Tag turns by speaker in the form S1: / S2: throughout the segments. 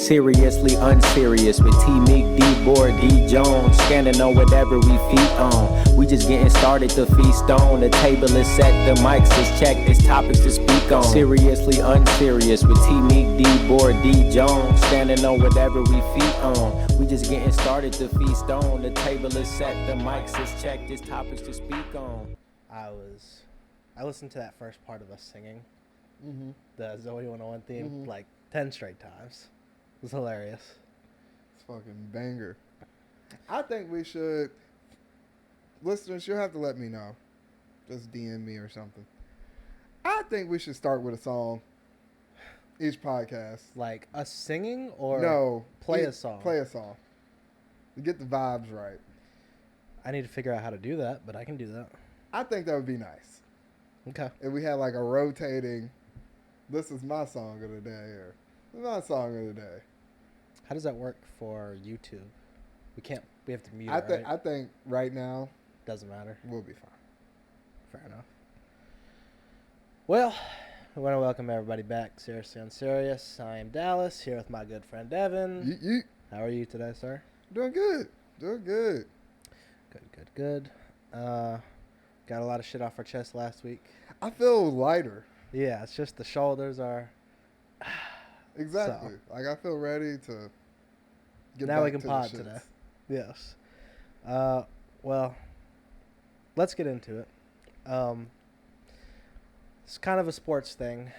S1: Seriously unserious with T Meek, D Board, D Jones, scanning on whatever we feet on. We just getting started to feast on. The table is set, the mics is checked, there's topics to speak on. Seriously unserious with T Meek, D Board, D Jones, standing on whatever we feet on. We just getting started to feast on. The table is set, the mics is checked, there's topics to speak on.
S2: I listened to that first part of us singing the Zoe 101 theme like 10 straight times. It was hilarious.
S3: It's fucking banger. I think we should, listeners, you'll have to let me know. Just DM me or something. I think we should start with a song each podcast.
S2: Like us singing or
S3: no,
S2: play a song?
S3: Play a song. To get the vibes right.
S2: I need to figure out how to do that, but I can do that.
S3: I think that would be nice.
S2: Okay.
S3: If we had like a rotating, this is my song of the day, or this is my song of the day.
S2: How does that work for YouTube? We have to mute it, right?
S3: I think right now,
S2: doesn't matter.
S3: We'll be fine.
S2: Fair enough. Well, I want to welcome everybody back. Seriously Unserious. I am Dallas, here with my good friend Devin. How are you today, sir?
S3: Doing good. Good.
S2: Good. Got a lot of shit off our chest last week.
S3: I feel lighter.
S2: Yeah, it's just the shoulders are...
S3: Exactly. So. Like, I feel ready to get
S2: now
S3: back
S2: we can
S3: to
S2: pod
S3: the
S2: today. Yes. Well, let's get into it. It's kind of a sports thing.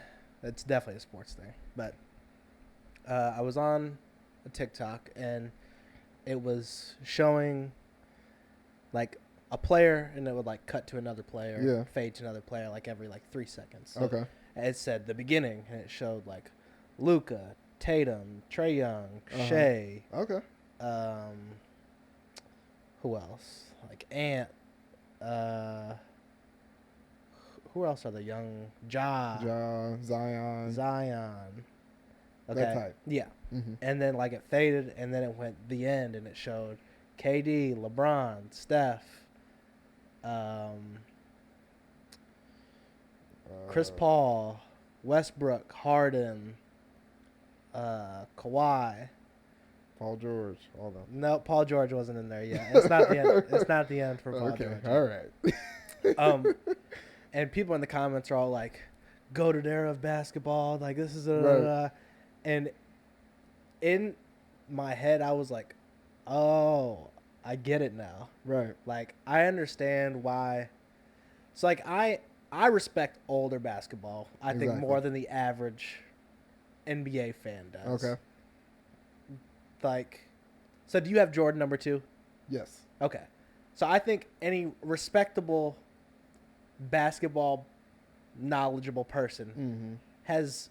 S2: It's definitely a sports thing. But I was on a TikTok, and it was showing, like, a player, and it would, like, cut to another player, fade to another player, like, every, 3 seconds. So
S3: okay.
S2: It said the beginning, and it showed, like, Luka, Tatum, Trae Young, Shea.
S3: Okay.
S2: Who else? Like Ant. Who else are the young? Zion. Okay.
S3: That type.
S2: Yeah. Mm-hmm. And then it faded, and then it went the end, and it showed KD, LeBron, Steph, Chris Paul, Westbrook, Harden, Kawhi.
S3: Paul George, all that.
S2: No, Paul George wasn't in there yet. It's not the end. It's not the end for Paul George.
S3: All right.
S2: And people in the comments are all like, "Goated era of basketball." Like, this is and in my head, I was like, "Oh, I get it now."
S3: Right.
S2: Like, I understand why. So, like, I respect older basketball. I think more than the average NBA fan does.
S3: Okay.
S2: Like, so do you have Jordan number 2?
S3: Yes.
S2: Okay. So I think any respectable basketball knowledgeable person has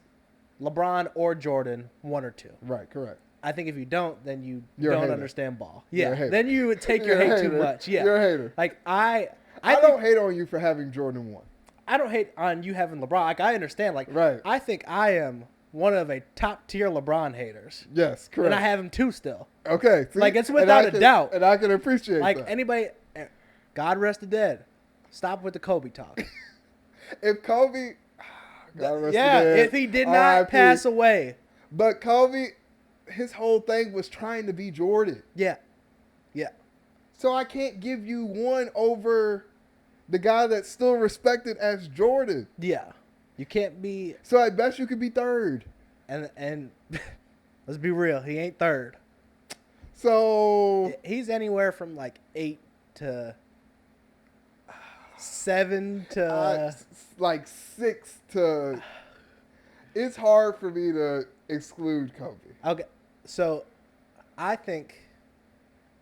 S2: LeBron or Jordan 1 or 2.
S3: Right, correct.
S2: I think if you don't, then
S3: You're
S2: don't understand ball. Yeah. Then you would take your
S3: You're
S2: hate too much. Yeah.
S3: You're a hater.
S2: Like I
S3: don't hate on you for having Jordan 1.
S2: I don't hate on you having LeBron. Like, I understand. Like,
S3: right.
S2: I think I am one of a top tier LeBron haters.
S3: Yes, correct.
S2: And I have him 2 still.
S3: Okay. See?
S2: Like, it's without a doubt.
S3: And I can appreciate
S2: like,
S3: that.
S2: Anybody, God rest the dead. Stop with the Kobe talk.
S3: If Kobe, God rest the dead.
S2: If he did not pass away.
S3: But Kobe, his whole thing was trying to be Jordan.
S2: Yeah.
S3: So I can't give you 1 over the guy that's still respected as Jordan.
S2: Yeah. You can't be.
S3: So I bet you could be 3rd.
S2: And let's be real, he ain't 3rd.
S3: So
S2: he's anywhere from 8 to 7 to
S3: 6 to. It's hard for me to exclude Kobe.
S2: Okay, so I think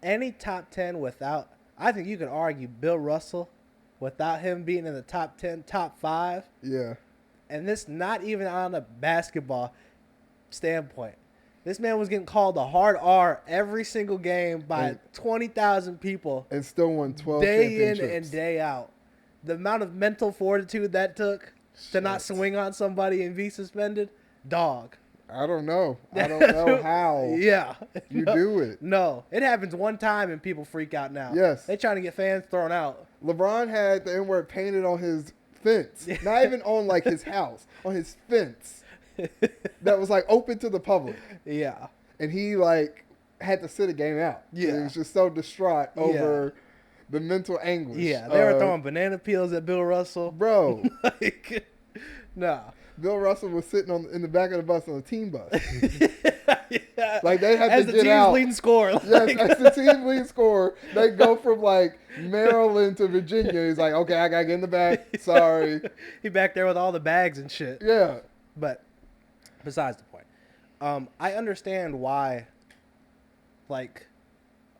S2: any top 10 without. I think you could argue Bill Russell without him being in the top 10, top 5.
S3: Yeah.
S2: And this not even on a basketball standpoint. This man was getting called a hard R every single game by 20,000 people.
S3: And still won 12
S2: day in and day out. The amount of mental fortitude that took to not swing on somebody and be suspended, dog.
S3: I don't know. I don't know how you do it.
S2: No. It happens one time and people freak out now.
S3: Yes.
S2: They trying to get fans thrown out.
S3: LeBron had the N-word painted on his fence. Not even on his house. On his fence. That was open to the public.
S2: Yeah.
S3: and he like had to sit a game out.
S2: Yeah.
S3: He was just so distraught over the mental anguish.
S2: Yeah, they were throwing banana peels at Bill Russell.
S3: Bro.
S2: Like, nah.
S3: Bill Russell was sitting in the back of the bus on a team bus.
S2: Yeah.
S3: Like they had
S2: as
S3: to
S2: the
S3: get
S2: team's
S3: out.
S2: leading scorer.
S3: Yes, as the team lead scorer, they go from like Maryland to Virginia. He's like, okay, I gotta get in the back. Sorry.
S2: He back there with all the bags and shit.
S3: Yeah.
S2: But besides the point, I understand why, like,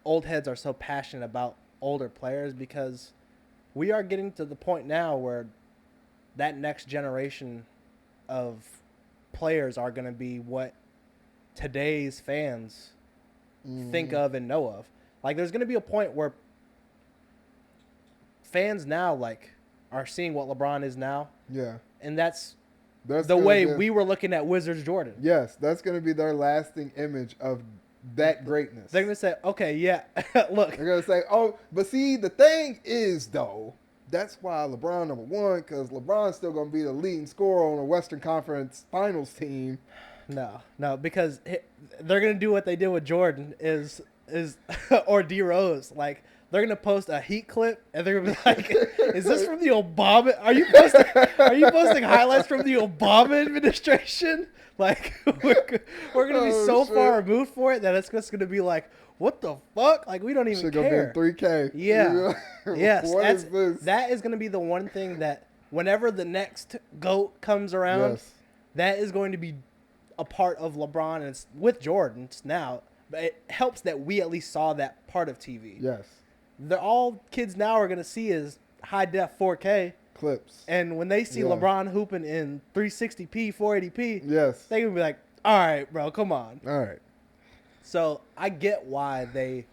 S2: old heads are so passionate about older players, because we are getting to the point now where that next generation of players are going to be what today's fans think of and know of. Like, there's going to be a point where fans now, like, are seeing what LeBron is now.
S3: Yeah.
S2: And that's
S3: That's
S2: the
S3: gonna
S2: way
S3: be-
S2: we were looking at Wizards Jordan.
S3: Yes, that's going to be their lasting image of that greatness.
S2: They're going to say, okay, yeah, look.
S3: They're going to say, oh, but see, the thing is, though, that's why LeBron number one, because LeBron's still going to be the leading scorer on a Western Conference Finals team.
S2: No, because they're going to do what they did with Jordan is or D Rose. Like, they're going to post a Heat clip, and they're going to be like, is this from the Obama? Are you posting highlights from the Obama administration? Like, we're going to be so
S3: shit.
S2: far removed for it that it's just going to be like, what the fuck? Like, we don't even
S3: Should
S2: care.
S3: go be in 3K.
S2: Yeah. Yes.
S3: What is this?
S2: That is going to be the one thing that whenever the next GOAT comes around,
S3: Yes.
S2: that is going to be a part of LeBron, and it's with Jordan now. But it helps that we at least saw that part of TV.
S3: Yes.
S2: All kids now are going to see is high def 4K.
S3: Clips.
S2: And when they see
S3: Yeah.
S2: LeBron hooping in 360p, 480p,
S3: Yes.
S2: they're going to be like, all right, bro, come on.
S3: All right.
S2: So I get why they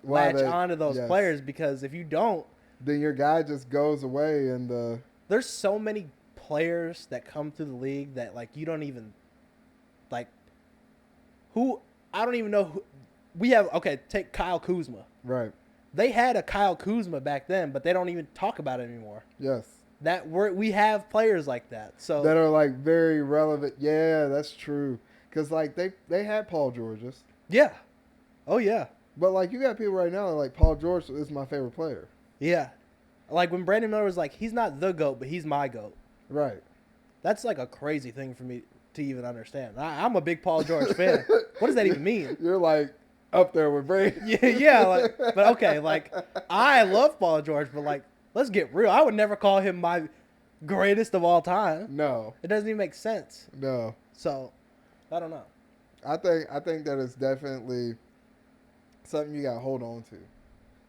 S3: Why
S2: latch
S3: they-
S2: onto those
S3: yes.
S2: players, because if you don't,
S3: Then your guy just goes away and
S2: there's so many players that come through the league that, like, you don't even, like, I don't even know who. We have, okay, take Kyle Kuzma.
S3: right.
S2: They had a Kyle Kuzma back then, but they don't even talk about it anymore.
S3: Yes.
S2: We have players like that. So
S3: That are like very relevant. Yeah, that's true. Cause like they had Paul Georges,
S2: yeah. Oh, yeah.
S3: but like you got people right now that are like Paul George is my favorite player.
S2: Yeah. Like when Brandon Miller was like, he's not the GOAT, but he's my GOAT.
S3: Right.
S2: That's like a crazy thing for me to even understand. I'm a big Paul George fan. What does that even mean?
S3: You're like up there with Brady.
S2: Yeah, like, but okay, like, I love Paul George, but, like, let's get real. I would never call him my greatest of all time.
S3: No.
S2: It doesn't even make sense.
S3: No.
S2: So, I don't know.
S3: I think that is definitely something you gotta hold on to.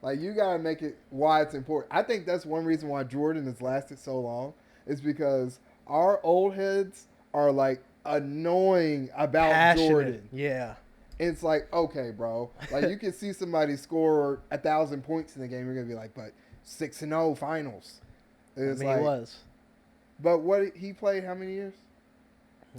S3: Like you gotta make it why it's important. I think that's one reason why Jordan has lasted so long is because our old heads are like annoying about
S2: Passionate.
S3: Jordan.
S2: Yeah.
S3: And it's like, okay, bro. Like you can see somebody score 1,000 points in the game, you're gonna be like, but 6-0 finals. And it's
S2: he
S3: like,
S2: was.
S3: But what he played how many years?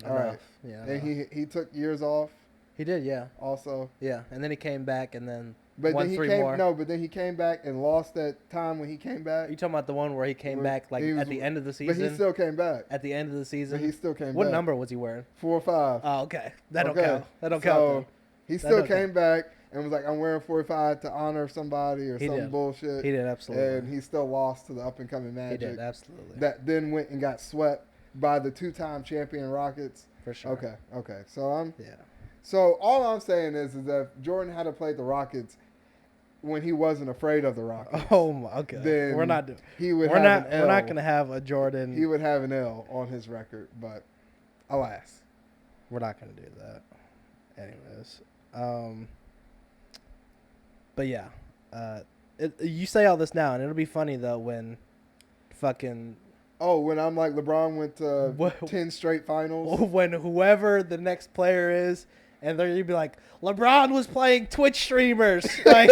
S3: All right.
S2: Yeah.
S3: And he took years off
S2: He did, yeah.
S3: also.
S2: Yeah. And then he came back and then
S3: But
S2: won
S3: then he
S2: 3
S3: came
S2: more.
S3: but then he came back and lost that time when he came back.
S2: You talking about the one where he came
S3: Where
S2: back, like,
S3: he was-
S2: at the end of the
S3: But
S2: season?
S3: he still came back.
S2: At the end of the season?
S3: But he still came
S2: What
S3: back.
S2: number was he wearing?
S3: 4 or 5.
S2: Oh, okay. That don't
S3: Okay.
S2: count. That don't
S3: So,
S2: count, then.
S3: he
S2: That
S3: still
S2: don't
S3: came
S2: count.
S3: back and was like, I'm wearing 45 to honor somebody or
S2: He
S3: some
S2: did.
S3: bullshit.
S2: He did, absolutely.
S3: And he still lost to the up and coming
S2: He
S3: Magic.
S2: did, absolutely.
S3: That then went and got swept by the 2-time champion Rockets.
S2: For sure.
S3: Okay. So
S2: Yeah.
S3: So all I'm saying is that if Jordan had to play the Rockets when he wasn't afraid of the Rockets,
S2: Oh my. Okay.
S3: then
S2: We're not doing.
S3: he would
S2: We're
S3: have
S2: not.
S3: an L.
S2: We're not gonna have a Jordan.
S3: He would have an L on his record, but alas.
S2: We're not gonna do that. Anyways. But yeah. You say all this now, and it'll be funny though when fucking
S3: Oh, when I'm like LeBron went to
S2: What-
S3: 10 straight finals.
S2: when whoever the next player is, and they're gonna be like, LeBron was playing Twitch streamers, like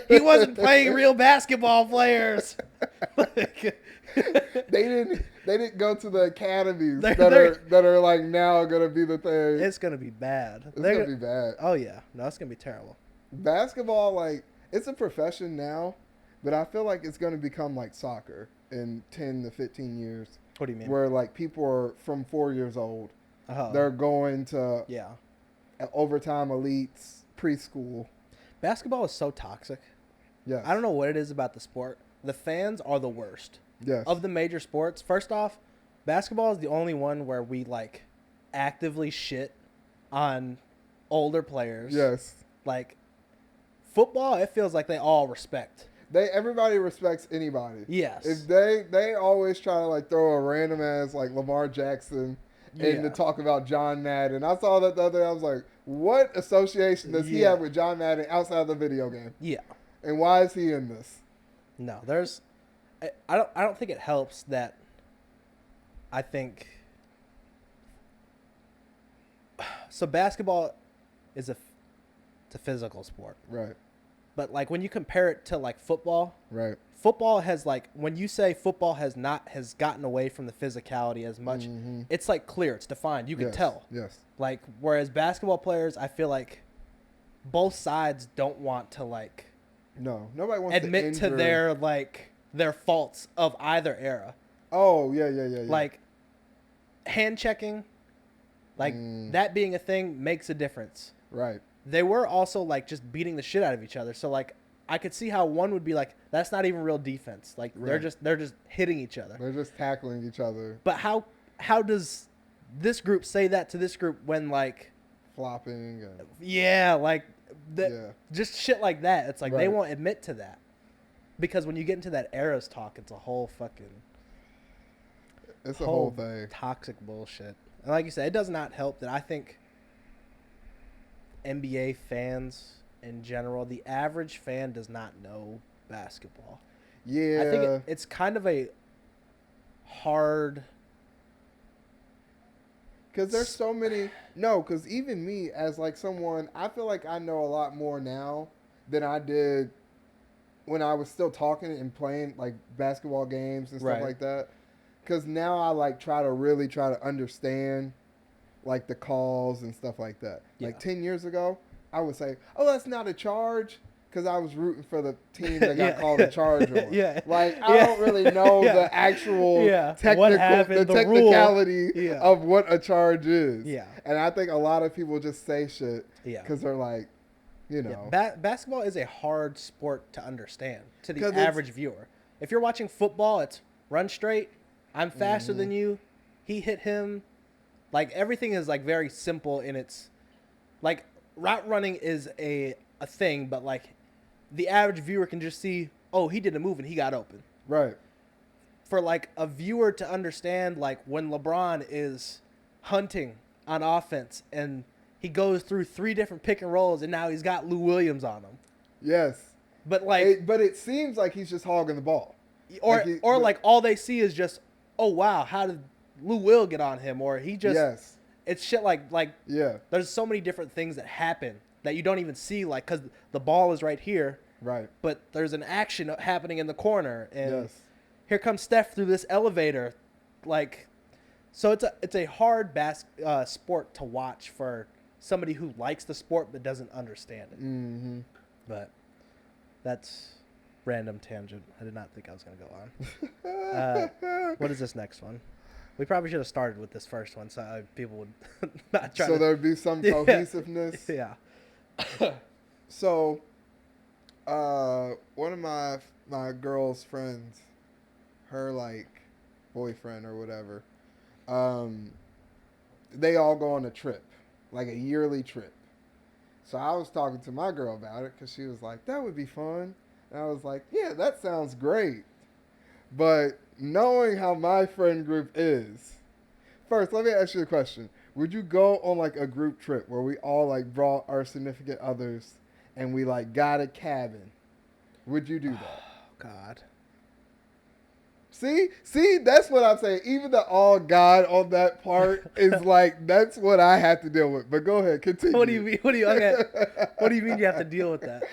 S2: he wasn't playing real basketball players. Like,
S3: They didn't go to the academies
S2: They're-
S3: that are like now gonna be the thing.
S2: it's gonna be bad.
S3: It's gonna be bad.
S2: Oh yeah, no, it's gonna be terrible.
S3: Basketball, like it's a profession now, but I feel like it's gonna become like soccer in 10 to 15 years,
S2: What do you mean?
S3: where like people are from 4 years old.
S2: Oh,
S3: They're going to
S2: yeah.
S3: overtime elites, preschool.
S2: Basketball is so toxic.
S3: Yes.
S2: I don't know what it is about the sport. The fans are the worst.
S3: Yes.
S2: Of the major sports. First off, basketball is the only one where we like actively shit on older players.
S3: Yes.
S2: Like football, it feels like they all respect.
S3: Everybody respects anybody.
S2: Yes.
S3: If they always try to like throw a random ass like Lamar Jackson and to talk about John Madden. I saw that the other day. I was like, what association does he have with John Madden outside of the video game?
S2: Yeah.
S3: And why is he in this?
S2: No, I don't think it helps that I think so basketball is it's a physical sport.
S3: Right.
S2: But like when you compare it to like football,
S3: right.
S2: Football has like when you say football has gotten away from the physicality as much, it's like clear, it's defined. You can tell.
S3: Yes.
S2: Like whereas basketball players, I feel like both sides don't want to like
S3: nobody wants
S2: admit to their faults of either era.
S3: Oh, yeah.
S2: Like hand checking, like that being a thing makes a difference.
S3: Right.
S2: They were also like just beating the shit out of each other. So like I could see how one would be like, that's not even real defense. Like they're just hitting each other.
S3: They're just tackling each other.
S2: But how does this group say that to this group when like
S3: flopping and
S2: just shit like that? It's like they won't admit to that. Because when you get into that eras talk, it's a whole fucking
S3: whole thing.
S2: Toxic bullshit. And like you said, it does not help that I think NBA fans in general, the average fan does not know basketball.
S3: Yeah.
S2: I think it's kind of a hard...
S3: Because there's so many... No, because even me, as like someone, I feel like I know a lot more now than I did when I was still talking and playing like basketball games and stuff like that. Because now I like try to understand like the calls and stuff like that. Yeah. Like 10 years ago, I would say, "Oh, that's not a charge," because I was rooting for the team that got called a charge on. Like I don't really know the actual technicality of what a charge is. Yeah. And I think a lot of people just say shit because they're like, you know.
S2: Basketball is a hard sport to understand to the average viewer. If you're watching football, it's run straight. I'm faster than you. He hit him. Like everything is like very simple in its like route running is a thing, but like the average viewer can just see, oh, he did a move and he got open.
S3: Right.
S2: For like a viewer to understand like when LeBron is hunting on offense and he goes through 3 different pick and rolls and now he's got Lou Williams on him.
S3: Yes.
S2: But like
S3: but it seems like he's just hogging the ball.
S2: Or like all they see is just, oh wow, how did Lou Will get on him? Or he just it's shit like there's so many different things that happen that you don't even see, like because the ball is right here, right? But there's an action happening in the corner, and here comes Steph through this elevator, like. So it's a hard sport to watch for somebody who likes the sport but doesn't understand it. Mm-hmm. But that's random tangent. I did not think I was going to go on. What is this next one? We probably should have started with this first one so people would not try.
S3: So there'd be some cohesiveness.
S2: Yeah.
S3: So, one of my girl's friends, her like boyfriend or whatever, they all go on a trip, like a yearly trip. So I was talking to my girl about it because she was like, "That would be fun," and I was like, "Yeah, that sounds great," but knowing how my friend group is, first, let me ask you a question. Would you go on like a group trip where we all like brought our significant others and we like got a cabin? Would you do that?
S2: Oh, God.
S3: See, that's what I'm saying. Even the all God on that part is like, that's what I have to deal with. But go ahead, continue.
S2: What do you mean? What do you mean you have to deal with that?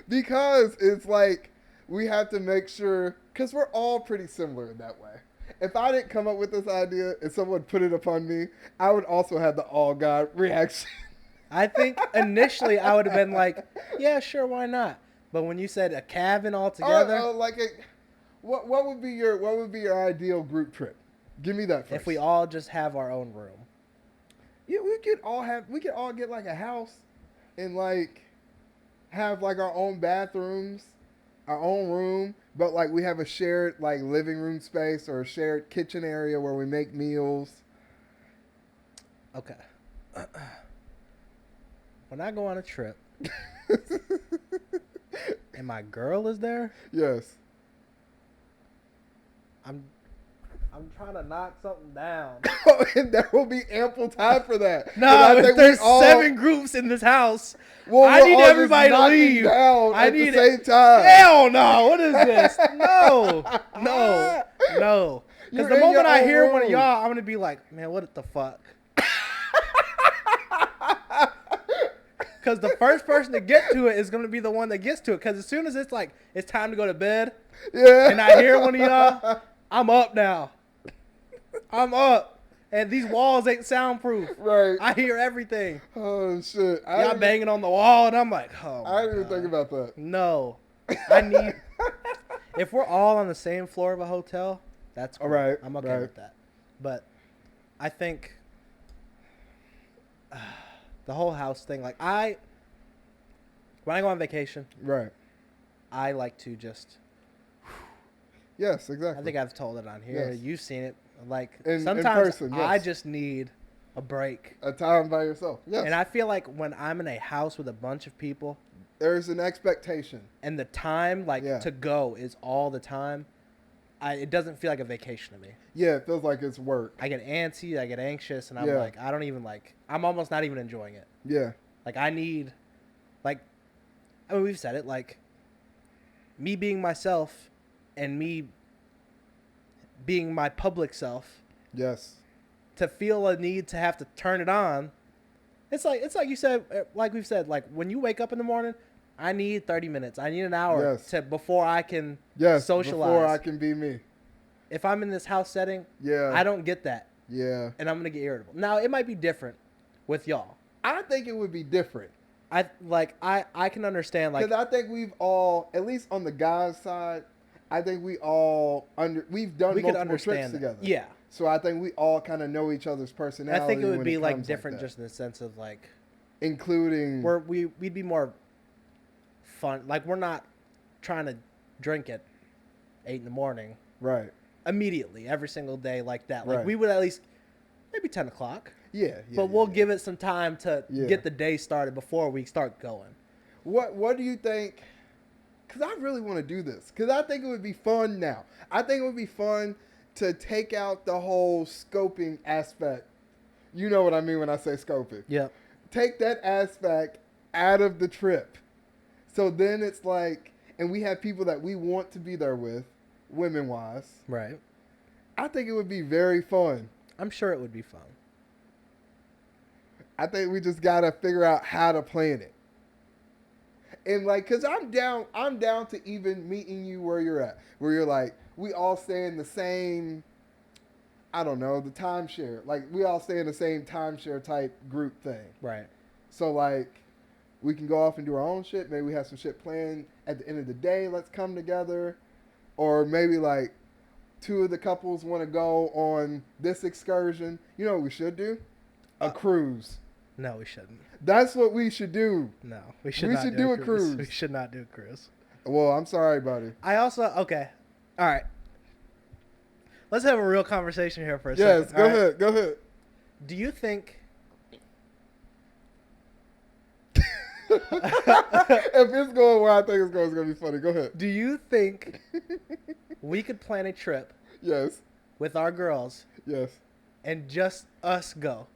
S3: Because it's like, we have to make sure, because we're all pretty similar in that way. If I didn't come up with this idea and someone put it upon me, I would also have the all God reaction.
S2: I think initially I would have been like, yeah, sure, why not? But when you said a cabin all together,
S3: what would be your ideal group trip? Give me that first.
S2: If we all just have our own room.
S3: Yeah, we could all get like a house and like have like our own bathrooms, our own room, but like we have a shared like living room space or a shared kitchen area where we make meals.
S2: Okay. When I go on a trip and my girl is there,
S3: Yes.
S2: I'm trying to knock something down.
S3: And there will be ample time for that.
S2: No, if there's 7 groups in this house, I need everybody to leave.
S3: I
S2: need
S3: at the same time.
S2: Hell no! What is this? No. Because the moment I hear one of y'all, I'm gonna be like, man, what the fuck? Because the first person to get to it is gonna be the one that gets to it. Because as soon as it's like it's time to go to bed,
S3: yeah,
S2: and I hear one of y'all, I'm up now. I'm up, and these walls ain't soundproof.
S3: Right.
S2: I hear everything.
S3: Oh shit!
S2: Y'all banging on the wall, and I'm like, oh.
S3: I didn't even think about that.
S2: No, I need. If we're all on the same floor of a hotel, that's cool.
S3: All right.
S2: I'm okay with that. But I think the whole house thing, like when I go on vacation,
S3: right,
S2: I like to just.
S3: Yes, exactly.
S2: I think I've told it on here.
S3: Yes.
S2: You've seen it. Like
S3: in
S2: sometimes
S3: person, yes.
S2: I just need a break.
S3: A time by yourself. Yes.
S2: And I feel like when I'm in a house with a bunch of people,
S3: there's an expectation.
S2: And the time to go is all the time. It doesn't feel like a vacation to me.
S3: Yeah, it feels like it's work.
S2: I get antsy, I get anxious, and I'm like, I don't even I'm almost not even enjoying it.
S3: Yeah.
S2: Like I need, we've said it, me being myself and me being my public self.
S3: Yes.
S2: To feel a need to have to turn it on. It's like you said, like we've said, like when you wake up in the morning, I need 30 minutes. I need an hour before I can socialize.
S3: Before I can be me.
S2: If I'm in this house setting,
S3: yeah,
S2: I don't get that.
S3: Yeah.
S2: And I'm going to get irritable. Now, it might be different with y'all.
S3: I think it would be different.
S2: I can understand.
S3: Because I think we've all, at least on the guys' side, I think we've done multiple trips together.
S2: Yeah.
S3: So I think we all kind of know each other's personality.
S2: I think it would be different just in the sense of
S3: including
S2: we'd be more fun. Like we're not trying to drink at 8 in the morning.
S3: Right.
S2: Immediately, every single day like that. Like
S3: right.
S2: we would at least maybe 10 o'clock.
S3: Yeah.
S2: But we'll give it some time to get the day started before we start going.
S3: What do you think? Because I really want to do this. Because I think it would be fun now. I think it would be fun to take out the whole scoping aspect. You know what I mean when I say scoping.
S2: Yeah.
S3: Take that aspect out of the trip. So then it's like, and we have people that we want to be there with, women-wise.
S2: Right.
S3: I think it would be very fun.
S2: I'm sure it would be fun.
S3: I think we just got to figure out how to plan it. And because I'm down to even meeting you where you're at. Where you're like, we all stay in the same, I don't know, the timeshare. Like, we all stay in the same timeshare type group thing.
S2: Right.
S3: So, we can go off and do our own shit. Maybe we have some shit planned at the end of the day. Let's come together. Or maybe, 2 of the couples want to go on this excursion. You know what we should do? A cruise.
S2: No, we shouldn't.
S3: That's what we should do.
S2: No, we should not do a cruise. We should not do a cruise.
S3: Well, I'm sorry, buddy.
S2: Okay. All right. Let's have a real conversation here for a second.
S3: Yes, go ahead.
S2: Do you think...
S3: If it's going where I think it's going to be funny. Go ahead.
S2: Do you think we could plan a trip?
S3: Yes.
S2: With our girls?
S3: Yes.
S2: And just us go?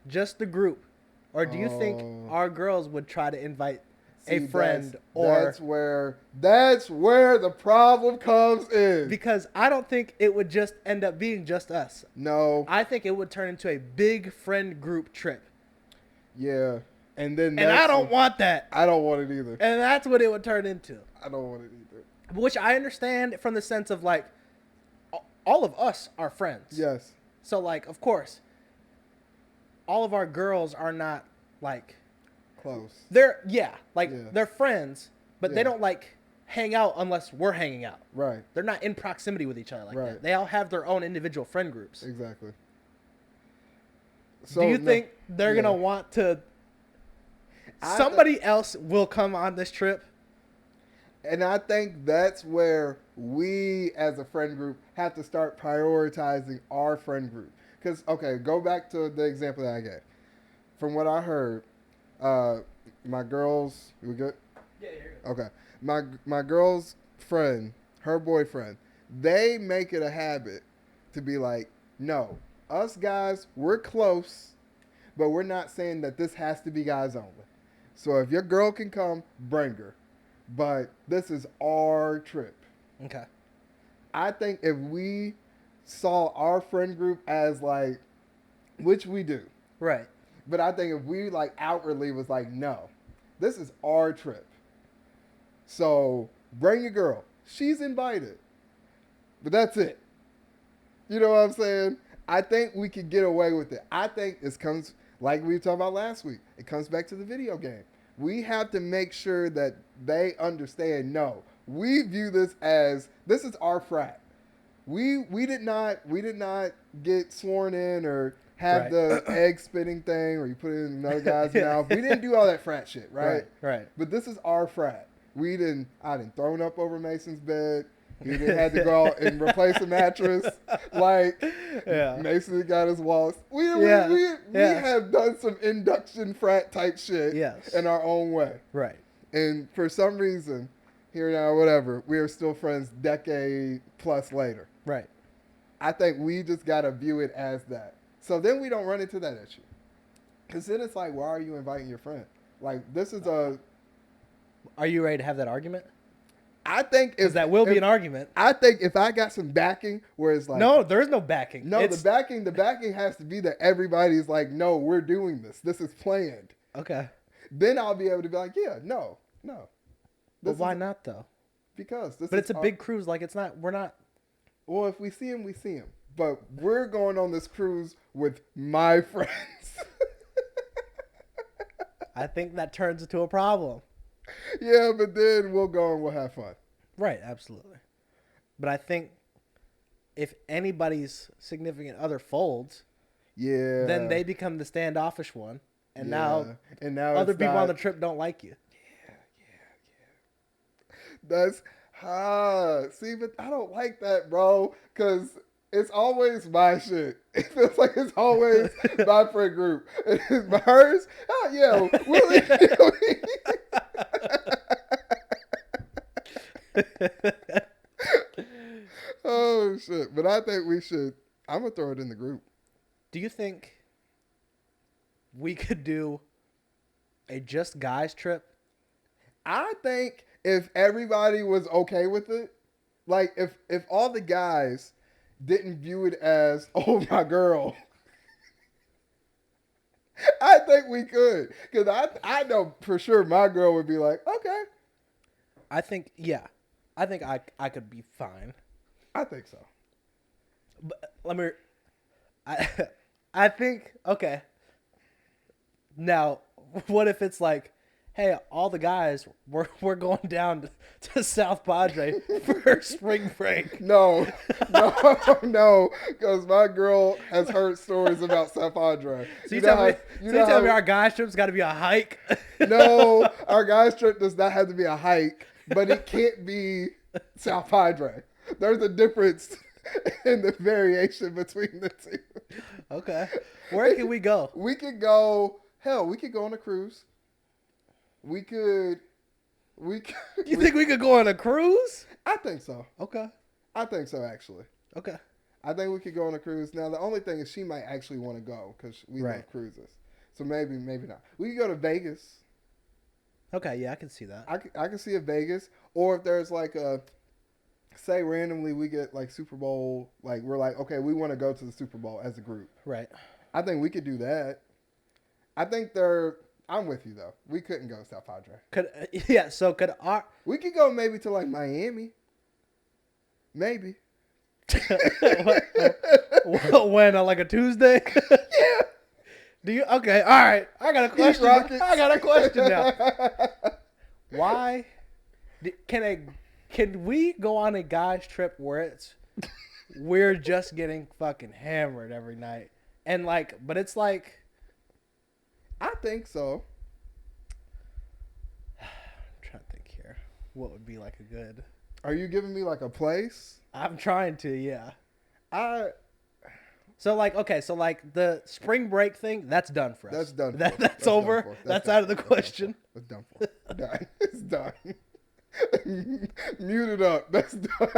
S2: Just the group? Or do you think our girls would try to invite a friend?
S3: That's where the problem comes in.
S2: Because I don't think it would just end up being just us.
S3: No.
S2: I think it would turn into a big friend group trip.
S3: Yeah. And
S2: I don't want that.
S3: I don't want it either.
S2: And that's what it would turn into.
S3: I don't want it either.
S2: Which I understand from the sense of all of us are friends.
S3: Yes.
S2: So of course, all of our girls are not
S3: close.
S2: They're they're friends, but they don't hang out unless we're hanging out.
S3: Right.
S2: They're not in proximity with each other that. They all have their own individual friend groups.
S3: Exactly. So,
S2: do you
S3: no,
S2: think they're gonna want to? Somebody else will come on this trip.
S3: And I think that's where we, as a friend group, have to start prioritizing our friend group. Because, okay, go back to the example that I gave. From what I heard, my girls, we good?
S2: Yeah, you're good.
S3: Okay. My girl's friend, her boyfriend, they make it a habit to be like, no, us guys, we're close, but we're not saying that this has to be guys only. So if your girl can come, bring her. But this is our trip.
S2: Okay.
S3: I think if we saw our friend group as like, which we do,
S2: Right.
S3: but I think if we like outwardly was like, no, this is our trip. So bring your girl. She's invited. But that's it. You know what I'm saying? I think we could get away with it. I think this comes, like we were talking about last week, it comes back to the video game. We have to make sure that they understand, no, we view this as, this is our frat. We did not get sworn in or have the egg spitting thing or you put it in another guy's mouth. We didn't do all that frat shit, right?
S2: Right.
S3: But this is our frat. I didn't thrown up over Mason's bed. He didn't had to go out and replace a mattress. Like, Mason got his walls. We have done some induction frat type shit in our own way.
S2: Right.
S3: And for some reason, here now, whatever, we are still friends decade plus later.
S2: Right.
S3: I think we just got to view it as that. So then we don't run into that issue. Because then it's like, why are you inviting your friend? Like, this is a...
S2: Are you ready to have that argument?
S3: I think if
S2: that will be an argument.
S3: I think if I got some backing where it's like...
S2: No, there's no backing.
S3: No, the backing has to be that everybody's like, no, we're doing this. This is planned.
S2: Okay.
S3: Then I'll be able to be like, yeah, no.
S2: But why not though?
S3: Because this
S2: But it's a big cruise. Like we're not...
S3: Well, if we see him, we see him. But we're going on this cruise with my friends.
S2: I think that turns into a problem.
S3: Yeah, but then we'll go and we'll have fun.
S2: Right, absolutely. But I think if anybody's significant other folds, then they become the standoffish one, and now other people on the trip don't like you.
S3: That's see, but I don't like that, bro, because it's always my shit. It feels like it's always my friend group. Hers? Oh yeah, oh shit! But I think we should. I'm gonna throw it in the group.
S2: Do you think we could do a just guys trip?
S3: I think if everybody was okay with it, like if all the guys didn't view it as, oh my girl, I think we could. Because I know for sure my girl would be like, okay.
S2: I think I could be fine.
S3: I think so.
S2: But I think, okay. Now, what if it's like, hey, all the guys, we're going down to South Padre for spring break.
S3: No, because my girl has heard stories about South Padre.
S2: So you tell me our guys trip's got to be a hike?
S3: No, our guys trip does not have to be a hike, but it can't be South Padre. There's a difference in the variation between the two.
S2: Okay. Where can we go?
S3: We could go on a cruise. You
S2: think we could go on a cruise?
S3: I think so.
S2: Okay.
S3: I think so, actually.
S2: Okay.
S3: I think we could go on a cruise. Now, the only thing is she might actually want to go because we love cruises. So maybe not. We could go to Vegas.
S2: Okay, yeah, I can see that.
S3: I can see a Vegas. Or if there's like say randomly we get like Super Bowl, like we're like, okay, we want to go to the Super Bowl as a group.
S2: Right.
S3: I think we could do that. I think I'm with you though. We couldn't go to South Padre. We could go maybe to like Miami. Maybe.
S2: When like a Tuesday?
S3: Yeah.
S2: Do you? Okay. All right. I got a question now. Why? Can we go on a guys trip where we're just getting fucking hammered every night And like, but it's like,
S3: I think so.
S2: I'm trying to think here. What would be like a good?
S3: Are you giving me like a place?
S2: I'm trying to, yeah.
S3: I
S2: So like, okay, so like the spring break thing, that's done for us.
S3: That's done.
S2: That's over. That's out of the question.
S3: That's done for. Done. It's done. Mute it up. That's done.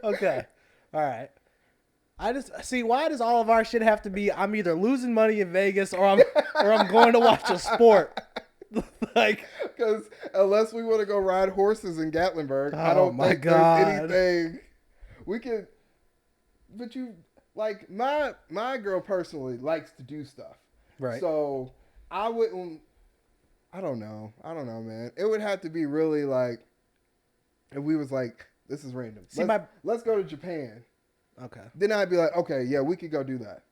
S2: Okay. All right. I just see, why does all of our shit have to be I'm either losing money in Vegas or I'm going to watch a sport. Like,
S3: because unless we want to go ride horses in Gatlinburg, I
S2: Oh
S3: don't
S2: my
S3: think
S2: God.
S3: there's anything we could. But you like my girl personally likes to do stuff,
S2: right.
S3: so I wouldn't. I don't know, man. It would have to be really like if we was like, this is random.
S2: See,
S3: let's go to Japan.
S2: Okay.
S3: Then I'd be like, okay, yeah, we could go do that.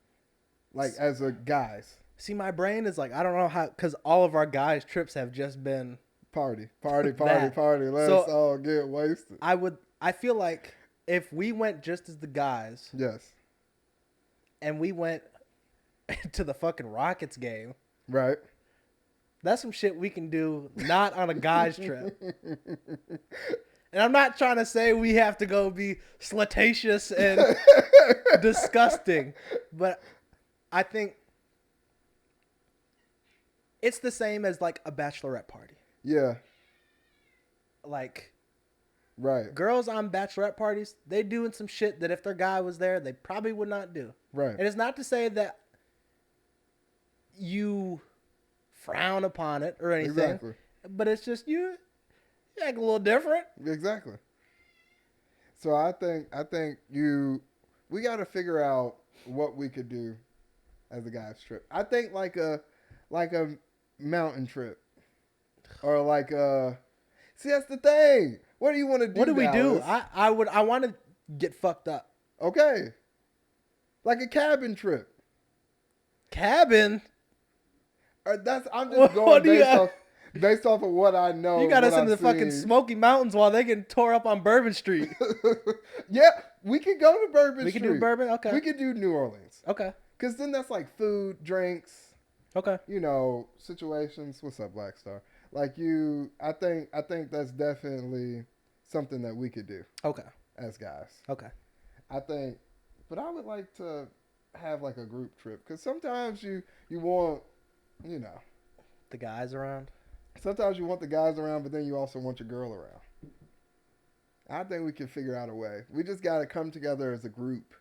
S3: Like as a guys.
S2: See, my brain is like, I don't know how, because all of our guys' trips have just been
S3: Party.
S2: That.
S3: Let's
S2: So,
S3: all get wasted.
S2: I feel like if we went just as the guys
S3: Yes.
S2: and we went to the fucking Rockets game,
S3: Right.
S2: that's some shit we can do not on a guy's trip. And I'm not trying to say we have to go be slutatious and disgusting, but I think it's the same as like a bachelorette party.
S3: Yeah.
S2: Like,
S3: Right.
S2: girls on bachelorette parties, they doing some shit that if their guy was there, they probably would not do.
S3: Right.
S2: And it's not to say that you frown upon it or anything,
S3: Exactly.
S2: but it's just you act a little different.
S3: Exactly. So I think we got to figure out what we could do as a guys trip. I think like a mountain trip or like a. See, that's the thing. What do you want to do?
S2: What do we do?
S3: Dallas?
S2: I want to get fucked up.
S3: Okay. Like a cabin trip.
S2: Cabin.
S3: I'm just
S2: What
S3: going
S2: do you
S3: based off of what I know.
S2: You got us
S3: what
S2: into the
S3: I've
S2: fucking
S3: seen.
S2: Smoky Mountains while they get tore up on Bourbon Street.
S3: Yeah, we could go to Bourbon
S2: We
S3: Street.
S2: can do Bourbon? Okay.
S3: We could do New Orleans.
S2: Okay.
S3: Because then that's like food, drinks,
S2: Okay.
S3: situations. What's up, Black Star? Like I think that's definitely something that we could do
S2: Okay.
S3: as guys.
S2: Okay.
S3: But I would like to have like a group trip because sometimes you want,
S2: The guys around.
S3: sometimes you want the guys around, but then you also want your girl around. I think we can figure out a way. We just got to come together as a group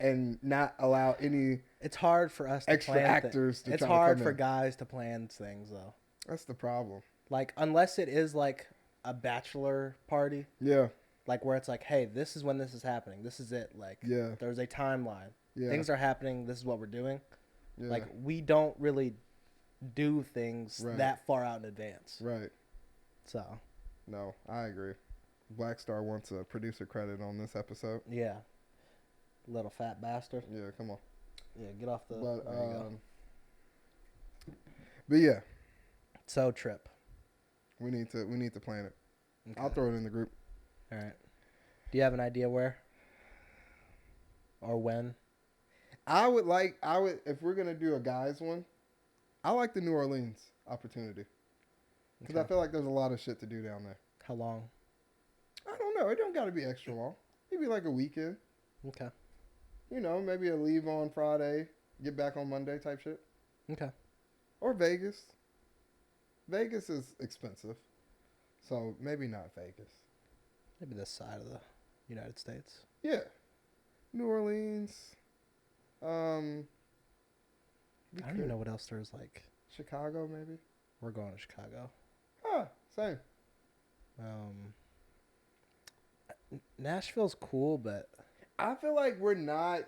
S3: and not allow any
S2: It's hard for us to
S3: extra
S2: plan
S3: actors to
S2: It's
S3: try to
S2: hard
S3: come
S2: for
S3: in.
S2: guys to plan things though.
S3: That's the problem.
S2: Like unless it is like a bachelor party,
S3: Yeah.
S2: like where it's like, hey, this is when this is happening. This is it. Like
S3: Yeah.
S2: there's a timeline.
S3: Yeah.
S2: Things are happening. This is what we're doing.
S3: Yeah.
S2: Like we don't really do things
S3: Right.
S2: that far out in advance.
S3: Right.
S2: So
S3: No, I agree. Black Star wants a producer credit on this episode.
S2: yeah, little fat bastard.
S3: Yeah, come on.
S2: Yeah, get off the.
S3: But
S2: there you go.
S3: but yeah,
S2: So trip.
S3: we need to plan it.
S2: Okay.
S3: I'll throw it in the group.
S2: All right. Do you have an idea where? Or when?
S3: I would if we're gonna do a guys one, I like the New Orleans opportunity because I
S2: Okay.
S3: feel like there's a lot of shit to do down there.
S2: How long?
S3: I don't know. It don't got to be extra long. Maybe like a weekend.
S2: Okay.
S3: Maybe a leave on Friday, get back on Monday type shit.
S2: Okay.
S3: Or Vegas. Vegas is expensive, so maybe not Vegas.
S2: Maybe this side of the United States.
S3: Yeah, New Orleans.
S2: I don't even know what else there's like.
S3: Chicago, maybe.
S2: We're going to Chicago.
S3: Same.
S2: Nashville's cool, but
S3: I feel like we're not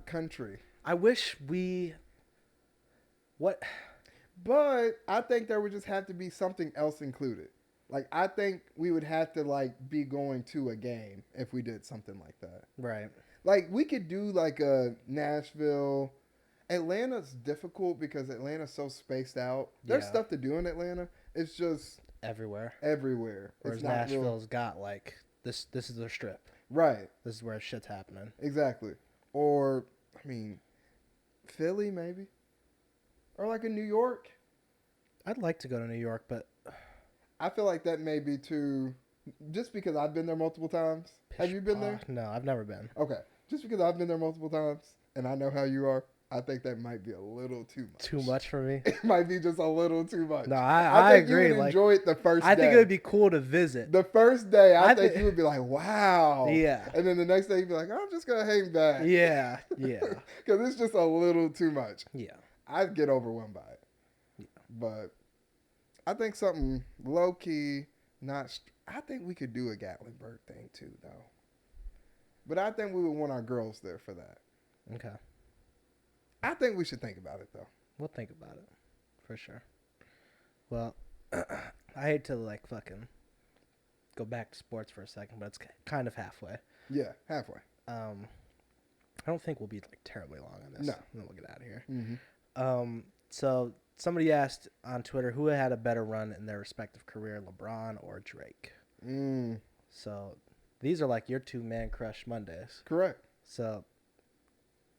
S3: country,
S2: I wish we. What?
S3: but I think there would just have to be something else included. Like I think we would have to like be going to a game if we did something like that.
S2: Right.
S3: Like we could do like a Nashville. Atlanta's difficult because Atlanta's so spaced out. There's
S2: Yeah.
S3: stuff to do in Atlanta. It's just
S2: Everywhere.
S3: everywhere.
S2: Whereas
S3: it's not real.
S2: Nashville's got like this. This is their strip.
S3: Right.
S2: This is where shit's happening.
S3: Exactly. Or, I mean, Philly maybe, or like in New York.
S2: I'd like to go to New York, but
S3: I feel like that may be too. Just because I've been there multiple times. Have you been there?
S2: No, I've never been.
S3: Okay. Just because I've been there multiple times and I know how you are, I think that might be a little too much.
S2: Too much for me?
S3: It might be just a little too much.
S2: No, I
S3: think
S2: agree.
S3: You would enjoy it the first day.
S2: I think it would be cool to visit.
S3: The first day, I think you would be like, wow.
S2: Yeah.
S3: And then the next day, you'd be like, I'm just going to hang back.
S2: Yeah.
S3: Because it's just a little too much.
S2: Yeah.
S3: I'd get overwhelmed by it.
S2: Yeah.
S3: But I think something low-key, I think we could do a Gatlinburg thing too, though. But I think we would want our girls there for that.
S2: Okay.
S3: I think we should think about it, though.
S2: We'll think about it. For sure. Well, I hate to, like, fucking go back to sports for a second, but it's kind of halfway.
S3: Yeah, halfway.
S2: I don't think we'll be, like, terribly long on this.
S3: No.
S2: And then we'll get out of here.
S3: Mm-hmm.
S2: So somebody asked on Twitter who had a better run in their respective career, LeBron or Drake. So these are like your two man crush Mondays.
S3: Correct.
S2: So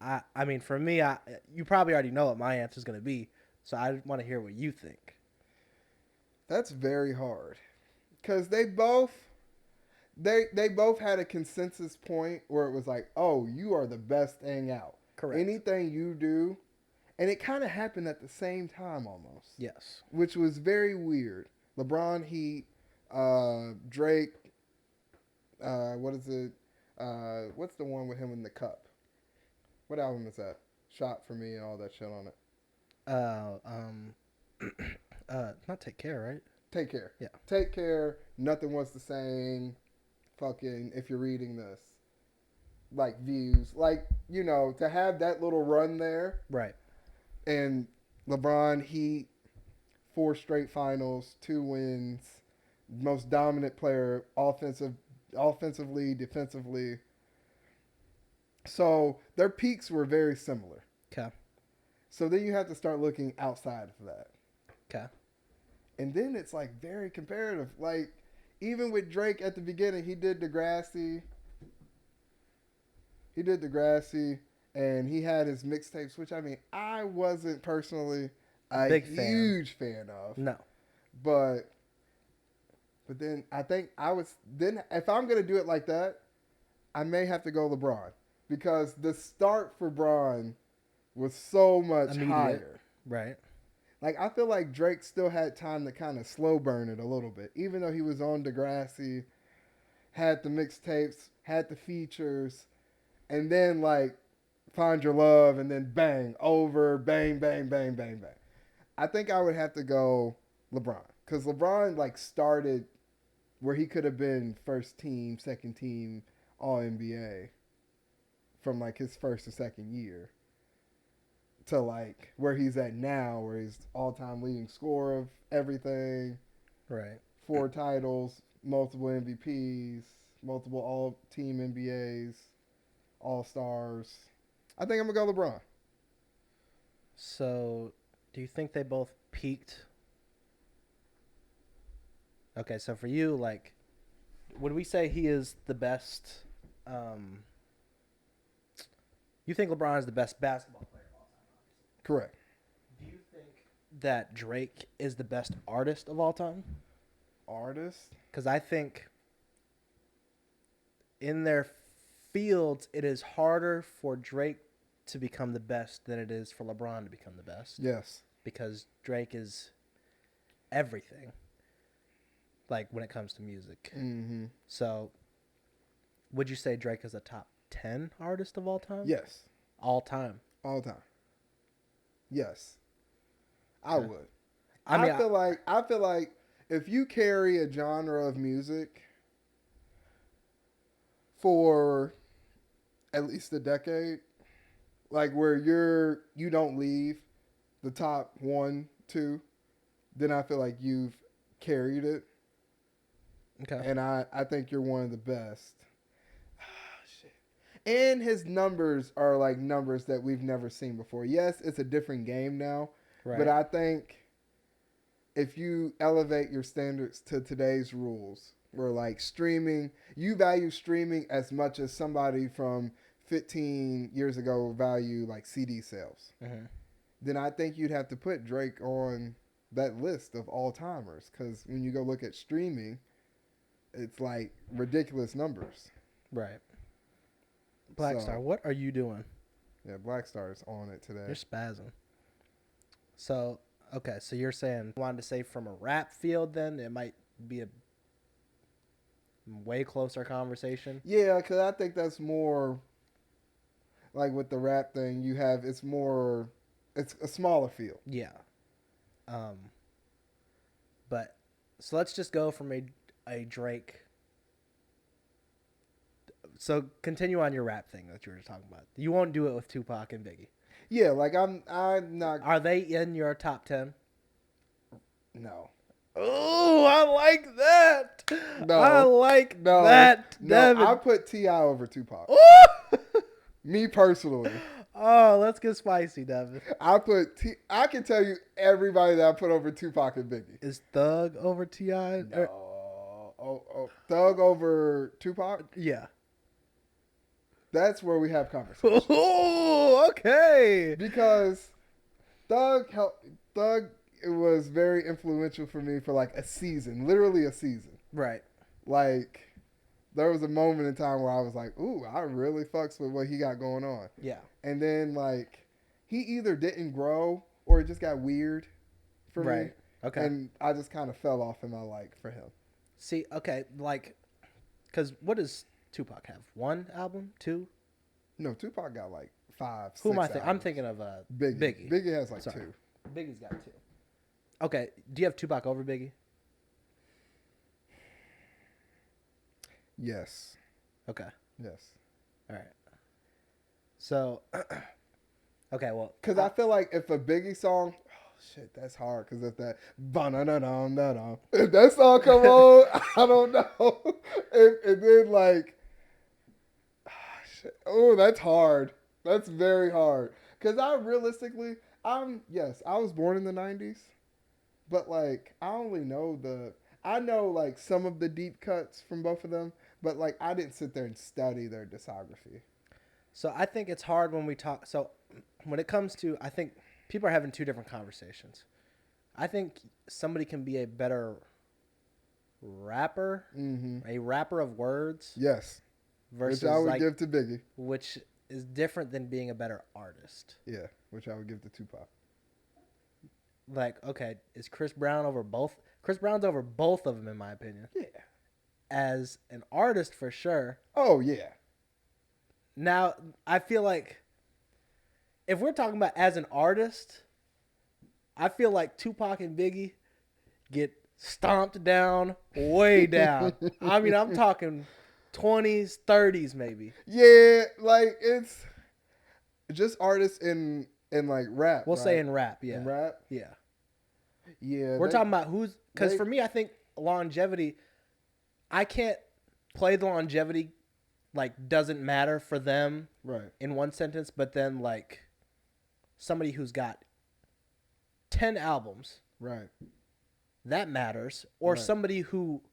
S2: I mean, for me, you probably already know what my answer is going to be. So I want to hear what you think.
S3: That's very hard, because they both had a consensus point where it was like, oh, you are the best thing out.
S2: Correct.
S3: Anything you do. And it kind of happened at the same time almost.
S2: Yes.
S3: Which was very weird. LeBron, Heat, Drake, what is it? What's the one with him in the cup? What album is that? Shot for Me and all that shit on it.
S2: Not Take Care, right?
S3: Take Care.
S2: Yeah.
S3: Take Care. Nothing Was the Same. Fucking If You're Reading This. Like Views. Like, you know, to have that little run there.
S2: Right.
S3: And LeBron, Heat, 4 straight finals, 2 wins, most dominant player, offensively, defensively. So their peaks were very similar.
S2: Okay.
S3: So then you have to start looking outside of that.
S2: Okay.
S3: And then it's like very comparative. Like even with Drake at the beginning, he did Degrassi. And he had his mixtapes, which, I mean, I wasn't personally a huge fan of.
S2: No.
S3: But then I think if I'm going to do it like that, I may have to go LeBron. Because the start for Bron was so much higher.
S2: Right.
S3: Like, I feel like Drake still had time to kind of slow burn it a little bit. Even though he was on Degrassi, had the mixtapes, had the features, and then, like, Find Your Love, and then bang, over, bang, bang, bang, bang, bang. I think I would have to go LeBron. Because LeBron, like, started where he could have been first team, second team, All-NBA from, like, his first or second year to, like, where he's at now, where he's all-time leading scorer of everything.
S2: Right.
S3: 4 titles, multiple MVPs, multiple all-team NBAs, All-Stars. I think I'm going to go LeBron.
S2: So, do you think they both peaked? Okay, so for you, like, would we say he is the best? You think LeBron is the best basketball player of all time?
S3: Correct.
S2: Do you think that Drake is the best artist of all time?
S3: Artist?
S2: Because I think in their fields, it is harder for Drake to become the best than it is for LeBron to become the best.
S3: Yes.
S2: Because Drake is everything, like, when it comes to music.
S3: Mm-hmm.
S2: So, would you say Drake is a top 10 artist of all time?
S3: Yes.
S2: All time?
S3: All time. Yes. I would.
S2: I
S3: feel like if you carry a genre of music for at least a decade, like where you don't leave the top 1, 2, then I feel like you've carried it.
S2: Okay.
S3: And I think you're one of the best. Shit. And his numbers are like numbers that we've never seen before. Yes, it's a different game now.
S2: Right.
S3: But I think if you elevate your standards to today's rules, where like streaming, you value streaming as much as somebody from 15 years ago value like CD sales, then I think you'd have to put Drake on that list of all timers. Because when you go look at streaming, it's like ridiculous numbers.
S2: Right. Black Star, what are you doing?
S3: Yeah, Black Star's on it today.
S2: You're spazzing. So, okay, so you're saying, wanted to say from a rap field then, it might be a way closer conversation?
S3: Yeah, because I think that's more, like with the rap thing, it's a smaller field.
S2: Yeah. But, so let's just go from a Drake. So continue on your rap thing that you were talking about. You won't do it with Tupac and Biggie.
S3: Yeah, like I'm not.
S2: Are they in your top 10?
S3: No.
S2: Oh, I like that.
S3: No.
S2: I like that.
S3: No,
S2: Devin.
S3: I put T.I. over Tupac.
S2: Ooh!
S3: Me personally.
S2: Oh, let's get spicy, Devin.
S3: I can tell you everybody that I put over Tupac and Biggie.
S2: Is Thug over T.I.?
S3: No. Thug over Tupac?
S2: Yeah.
S3: That's where we have conversation.
S2: Oh, okay.
S3: Because Thug it was very influential for me for like a season, literally a season.
S2: Right.
S3: Like, there was a moment in time where I was like, ooh, I really fucks with what he got going on.
S2: Yeah.
S3: And then, like, he either didn't grow or it just got weird for me.
S2: Okay.
S3: And I just kind of fell off in my like for him.
S2: See, okay, like, because what does Tupac have? 1 album? 2?
S3: No, Tupac got like 5, 6
S2: Who am I thinking? I'm
S3: albums.
S2: thinking of
S3: Biggie.
S2: Biggie.
S3: Biggie has like
S2: Sorry.
S3: 2.
S2: Biggie's got 2. Okay, do you have Tupac over Biggie?
S3: Yes.
S2: Okay.
S3: Yes.
S2: All right. So, okay, well.
S3: Because I feel like if a Biggie song, shit, that's hard. Because if that, if that song come on, I don't know. And then like, oh, that's hard. That's very hard. Because I was born in the 90s. But like, I know like some of the deep cuts from both of them. But like, I didn't sit there and study their discography.
S2: So I think it's hard when we talk. So when it comes to, I think people are having 2 different conversations. I think somebody can be a better rapper, a rapper of words.
S3: Yes.
S2: Versus
S3: which I would
S2: like,
S3: give to Biggie.
S2: Which is different than being a better artist.
S3: Yeah, which I would give to Tupac.
S2: Like, okay, is Chris Brown over both? Chris Brown's over both of them, in my opinion.
S3: Yeah.
S2: As an artist, for sure.
S3: Oh, yeah.
S2: Now, I feel like if we're talking about as an artist, I feel like Tupac and Biggie get stomped down, way down. I mean, I'm talking 20s, 30s maybe.
S3: Yeah, like it's just artists in like rap.
S2: We'll
S3: right?
S2: say in rap, yeah.
S3: In rap?
S2: Yeah.
S3: Yeah.
S2: We're talking about who's, because for me, I think longevity, I can't play the longevity, like, doesn't matter for them in one sentence, but then, like, somebody who's got 10 albums, that matters, or somebody who,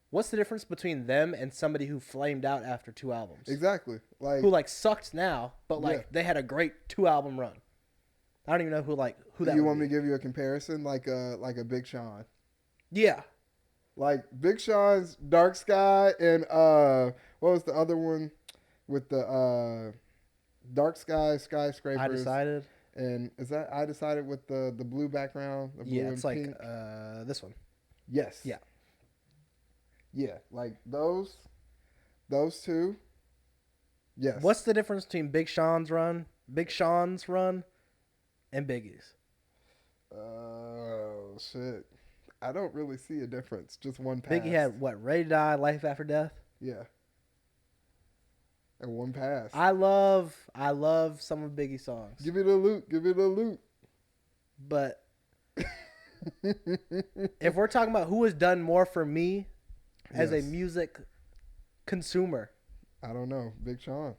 S2: what's the difference between them and somebody who flamed out after 2 albums?
S3: Exactly. Like,
S2: who, like, sucked now, but, like, they had a great 2-album run. I don't even know who that
S3: you want me to give you a comparison, like a Big Sean?
S2: Yeah.
S3: Like Big Sean's Dark Sky and what was the other one with the Dark Sky Skyscrapers?
S2: I Decided.
S3: And is that I Decided with the blue background? The blue
S2: it's
S3: and
S2: like
S3: pink?
S2: this one.
S3: Yes.
S2: Yeah.
S3: Yeah, like those 2. Yes.
S2: What's the difference between Big Sean's run, and Biggie's?
S3: Oh shit. I don't really see a difference. Just one pass.
S2: Biggie had what? Ready to Die, Life After Death.
S3: Yeah. And one pass.
S2: I love some of Biggie's songs.
S3: Give me the loot.
S2: But if we're talking about who has done more for me as a music consumer,
S3: I don't know. Big Sean.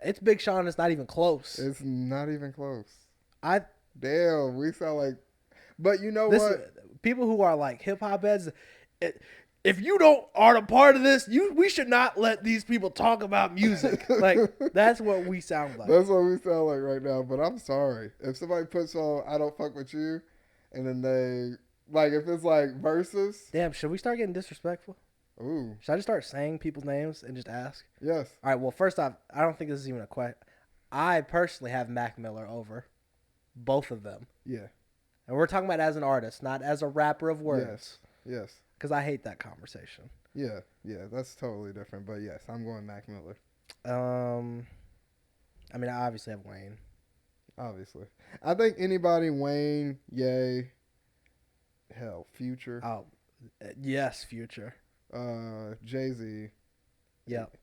S2: It's Big Sean. It's not even close.
S3: It's not even close.
S2: Damn,
S3: we sound like. But you know what?
S2: People who are like hip hop heads, if you aren't a part of this, we should not let these people talk about music. Like, that's what we sound like.
S3: That's what we sound like right now. But I'm sorry. If somebody puts on I Don't Fuck With You, and then they, like, if it's like verses.
S2: Damn, should we start getting disrespectful?
S3: Ooh.
S2: Should I just start saying people's names and just ask?
S3: Yes.
S2: All right, well, first off, I don't think this is even a question. I personally have Mac Miller over both of them.
S3: Yeah.
S2: And we're talking about as an artist, not as a rapper of words.
S3: Yes.
S2: Because I hate that conversation.
S3: Yeah. That's totally different. But yes, I'm going Mac Miller.
S2: I mean, I obviously have Wayne.
S3: Obviously. I think anybody, Wayne, Ye, hell, Future.
S2: Oh, yes, Future.
S3: Jay-Z.
S2: Yep.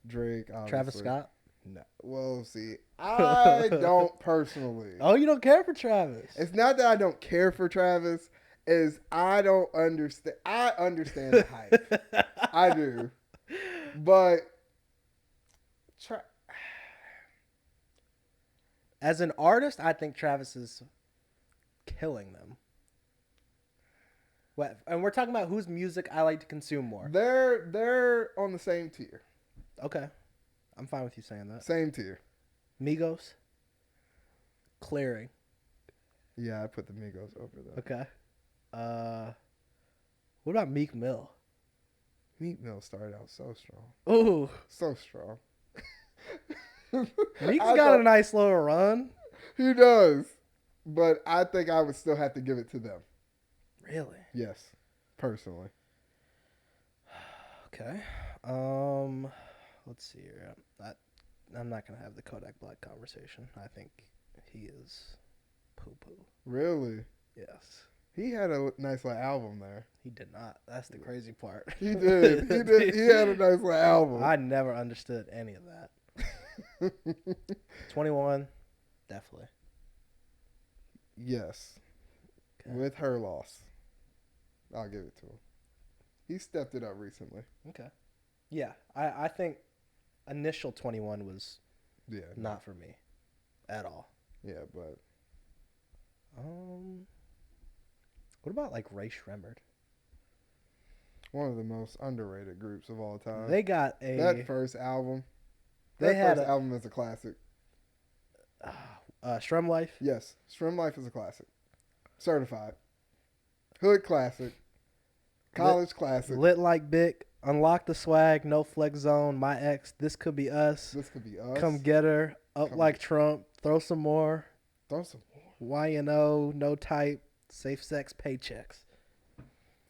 S3: Drake, obviously.
S2: Travis Scott?
S3: No. Well, see, I don't personally.
S2: Oh, you don't care for Travis?
S3: It's not that I don't care for Travis. Is I don't understand. I understand the hype. I do. But
S2: as an artist, I think Travis is killing them. What? And we're talking about whose music I like to consume more.
S3: they're on the same tier.
S2: Okay. I'm fine with you saying that.
S3: Same tier.
S2: Migos? Clearing.
S3: Yeah, I put the Migos over there.
S2: Okay. What about Meek Mill?
S3: Meek Mill started out so strong.
S2: Ooh.
S3: So strong.
S2: Meek's got a nice little run.
S3: He does. But I think I would still have to give it to them.
S2: Really?
S3: Yes. Personally.
S2: Okay. Let's see here. I'm not going to have the Kodak Black conversation. I think he is poo-poo.
S3: Really?
S2: Yes.
S3: He had a nice little album there.
S2: He did not. That's the crazy part.
S3: He did. He had a nice little album.
S2: I never understood any of that. 21, definitely.
S3: Yes.
S2: Okay.
S3: With her loss. I'll give it to him. He stepped it up recently.
S2: Okay. Yeah, I think initial 21 was not for me at all.
S3: Yeah, but
S2: what about like Ray Shremmerd?
S3: one of the most underrated groups of all time.
S2: They got
S3: that first album.
S2: They
S3: That first album is a classic.
S2: Strum Life?
S3: Yes, Strum Life is a classic. Certified. Hood classic. College classic.
S2: Lit Like Bic, Unlock the Swag, No Flex Zone, My Ex, This Could Be Us.
S3: This Could Be Us.
S2: Come Get Her, Up Like Trump, Throw Some More.
S3: Throw some more.
S2: YNO, No Type, Safe Sex, Paychecks.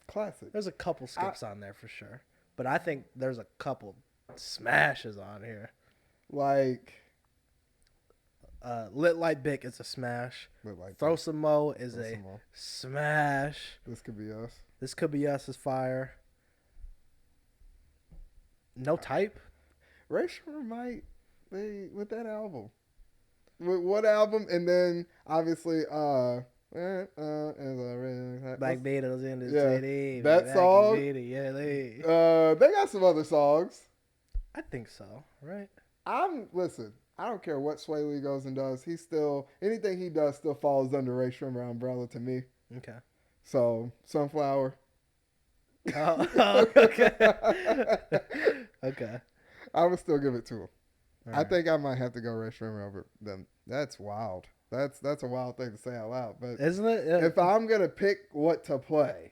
S3: Classic.
S2: There's a couple skips on there for sure. But I think there's a couple smashes on here.
S3: Like
S2: Lit Like Bic is a smash. Throw Some Mo is a smash.
S3: This Could Be Us.
S2: This Could Be Us is fire. No Type?
S3: Ray Shremmerd might be with that album. With what album? And then obviously
S2: Black Beatles in the city.
S3: That song. They got some other songs.
S2: I think so, right?
S3: Listen, I don't care what Sway Lee goes and does. Anything he does still falls under Ray Shremmerd umbrella to me.
S2: Okay.
S3: So, Sunflower.
S2: Oh, okay. Okay.
S3: I would still give it to him.
S2: All
S3: I think I might have to go Ray Shremmerd over them. That's wild. That's a wild thing to say out loud. But
S2: isn't it? Yeah.
S3: If I'm going to pick what to play,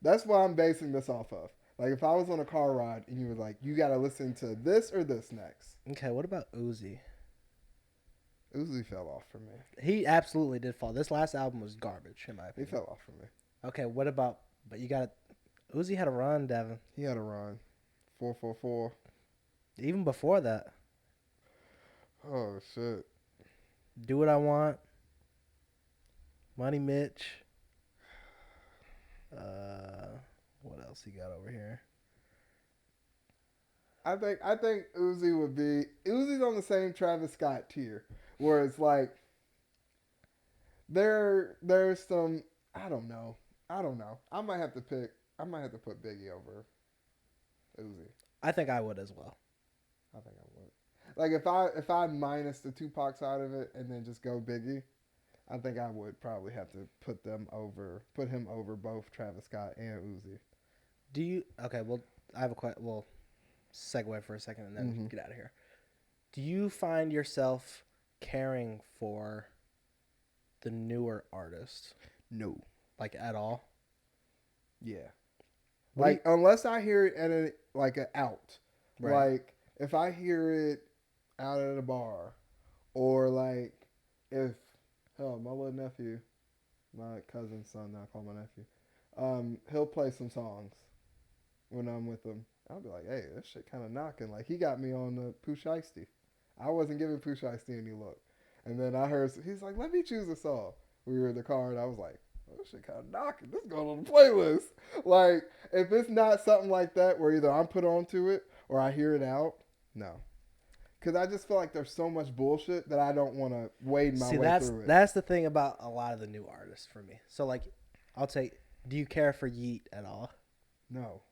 S3: that's what I'm basing this off of. Like, if I was on a car ride and you were like, you got to listen to this or this next.
S2: Okay, what about Uzi?
S3: Uzi fell off for me.
S2: He absolutely did fall. This last album was garbage, in my opinion.
S3: He fell off for me.
S2: Okay, what about, but you got to, Uzi had a run, Devin.
S3: He had a run. 444.
S2: Even before that.
S3: Oh, shit.
S2: Do What I Want. Money Mitch. What else he got over here?
S3: I think Uzi would be... Uzi's on the same Travis Scott tier. Where it's like... There's some... I don't know. I might have to put Biggie over Uzi.
S2: I think I would as well.
S3: I think I would. Like, if I minus the Tupac side of it and then just go Biggie, I think I would probably have to put him over both Travis Scott and Uzi.
S2: Do you? Okay, well, I have a question. We'll segue for a second and then get out of here. Do you find yourself caring for the newer artists?
S3: No.
S2: Like, at all?
S3: Yeah.
S2: What do
S3: Like, unless I hear it at an out.
S2: Right.
S3: Like, if I hear it out at a bar, or like, if, hell, my little nephew, my cousin's son, I call my nephew, he'll play some songs when I'm with him. I'll be like, hey, this shit kind of knocking. Like, he got me on the Pooh Shiesty. I wasn't giving Pooh Shiesty any look. And then I heard, he's like, let me choose a song. We were in the car, and I was like, oh, this shit kind of knocking. This is going on the playlist. Like, if it's not something like that where either I'm put onto it or I hear it out, no. Because I just feel like there's so much bullshit that I don't want to wade my way through it.
S2: That's the thing about a lot of the new artists for me. So, like, I'll take, do you care for Yeet at all?
S3: No.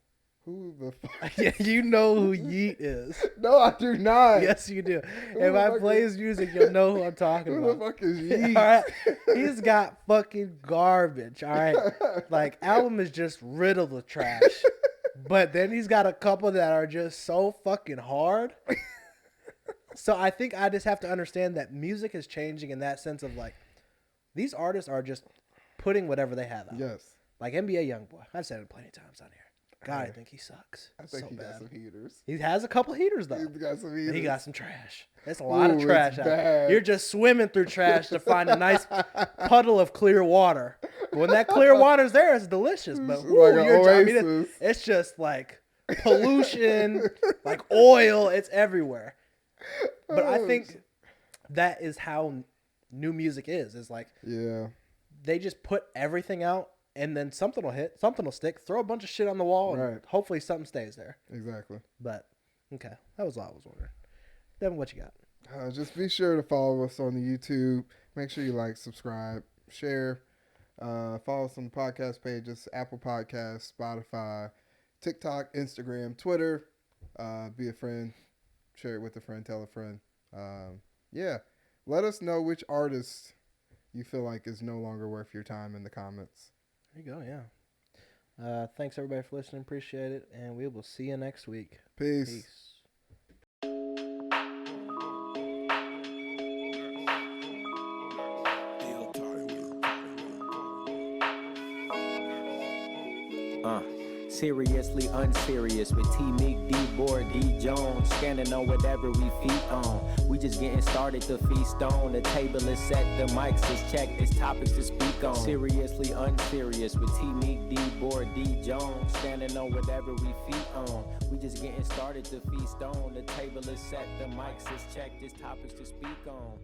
S3: Who the fuck?
S2: Yeah, you know who Yeet is.
S3: No, I do not.
S2: Yes, you do. If I play his music, you'll know who I'm talking about.
S3: Who the fuck is Yeet?
S2: All right? He's got fucking garbage, all right? Like, album is just riddled with trash. But then he's got a couple that are just so fucking hard. So I think I just have to understand that music is changing in that sense of, like, these artists are just putting whatever they have out.
S3: Yes.
S2: Like NBA Youngboy. I've said it plenty of times on here. God, I think he sucks.
S3: I think
S2: so
S3: he
S2: bad.
S3: got some heaters.
S2: He has a couple heaters, though.
S3: He's got some heaters.
S2: He got some trash. There's a lot of trash out there.
S3: bad.
S2: You're just swimming through trash to find a nice puddle of clear water. When that clear water's there, it's delicious. But
S3: It's
S2: woo,
S3: like an oasis.
S2: it's just like pollution, like oil. It's everywhere. But I think that is how new music is. Is like,
S3: yeah,
S2: they just put everything out, and then something will hit, something will stick. Throw a bunch of shit on the wall, and
S3: Right.
S2: hopefully something stays there.
S3: exactly.
S2: But okay, that was all I was wondering. Devin, what you got?
S3: Just be sure to follow us on the YouTube. Make sure you like, subscribe, share. Follow us on the podcast pages: Apple Podcasts, Spotify, TikTok, Instagram, Twitter. Be a friend. Share it with a friend. Tell a friend. Yeah. Let us know which artist you feel like is no longer worth your time in the comments.
S2: There you go, yeah. Thanks, everybody, for listening. Appreciate it. And we will see you next week.
S3: Peace.
S2: Peace.
S1: Seriously unserious with T Meek, D Board, D Jones, scanning on whatever we feet on. We just getting started to feast on. The table is set, the mics is checked, it's topics to speak on. Seriously unserious with T Meek, D Board, D Jones, standing on whatever we feet on. We just getting started to feast on. The table is set, the mics is checked, it's topics to speak on.